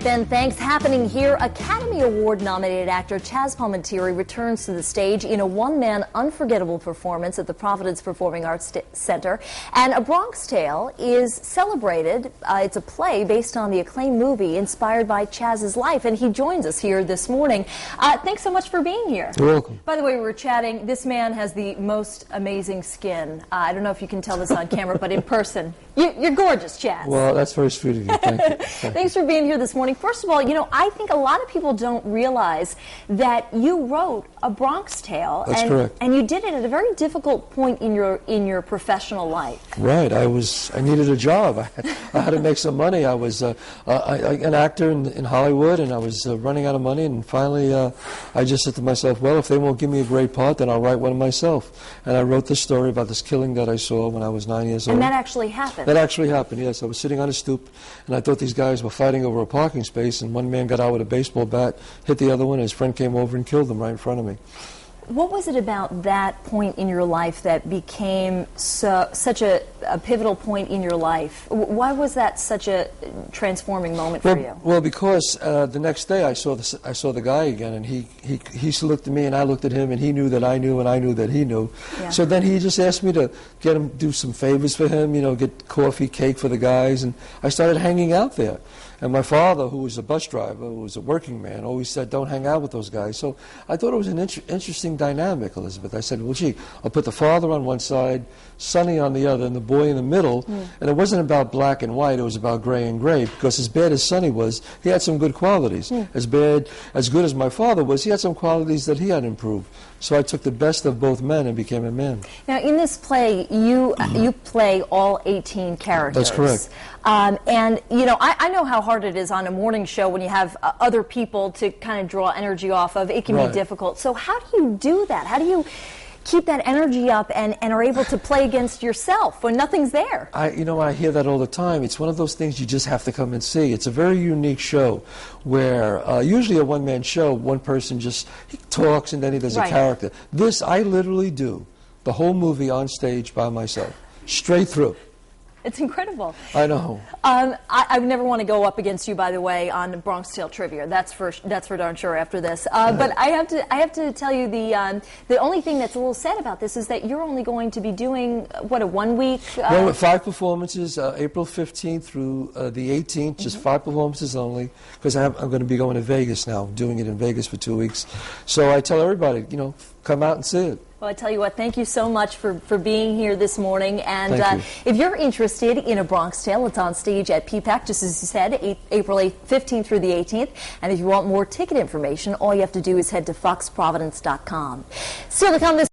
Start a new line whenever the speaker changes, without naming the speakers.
then, thanks. Happening here, Academy Award-nominated actor Chazz Palminteri returns to the stage in a one-man unforgettable performance at the Providence Performing Arts Center. And A Bronx Tale is celebrated. It's a play based on the acclaimed movie inspired by Chazz's life, and he joins us here this morning. Thanks so much for being here.
You're welcome.
By the way, we were chatting. This man has the most amazing skin. I don't know if you can tell this on camera, but in person, you're gorgeous, Chazz.
Well, that's very sweet of you. Thank you.
Thanks for being here this morning. First of all, you know, I think a lot of people don't realize that you wrote A Bronx Tale.
That's correct.
And you did it at a very difficult point in your professional life.
Right. I needed a job. I had to make some money. I was an actor in Hollywood, and I was running out of money. And finally, I just said to myself, well, if they won't give me a great part, then I'll write one myself. And I wrote this story about this killing that I saw when I was 9 years old.
And that actually happened.
That actually happened, yes. I was sitting on a stoop, and I thought these guys were fighting over a parking space, and one man got out with a baseball bat, hit the other one, and his friend came over and killed him right in front of me.
What was it about that point in your life that became such a pivotal point in your life? Why was that such a transforming moment for you?
Well, because the next day I saw the guy again, and he looked at me, and I looked at him, and he knew that I knew, and I knew that he knew. Yeah. So then he just asked me to get him, do some favors for him, you know, get coffee, cake for the guys, and I started hanging out there. And my father, who was a bus driver, who was a working man, always said, don't hang out with those guys. So I thought it was an interesting dynamic, Elizabeth. I said, well, gee, I'll put the father on one side, Sonny on the other, and the boy in the middle. And it wasn't about black and white, it was about gray and gray, because as bad as Sonny was, he had some good qualities. As good as my father was, he had some qualities that he had improved. So I took the best of both men and became a man.
Now, in this play, you play all 18 characters.
That's correct.
And, you know, I know how hard it is on a morning show when you have other people to kind of draw energy off of. It can be difficult. So how do you do that? How do you keep that energy up and are able to play against yourself when nothing's there?
You know, I hear that all the time. It's one of those things you just have to come and see. It's a very unique show where usually a one-man show, one person just talks and then he does a character. This, I literally do the whole movie on stage by myself, straight through.
It's incredible.
I know.
I would never want to go up against you, by the way, on Bronx Tale trivia. That's for darn sure after this. But I have to tell you the only thing that's a little sad about this is that you're only going to be doing what, a 1 week?
No, 5 performances, April 15th through the 18th, just 5 performances only, because I'm going to be going to Vegas now, doing it in Vegas for 2 weeks. So I tell everybody, you know, come out and see it.
Well, I tell you what, thank you so much for being here this morning. And if you're interested in A Bronx Tale, it's on stage at PPAC, just as you said, April 15th through the 18th. And if you want more ticket information, all you have to do is head to foxprovidence.com. Still to come this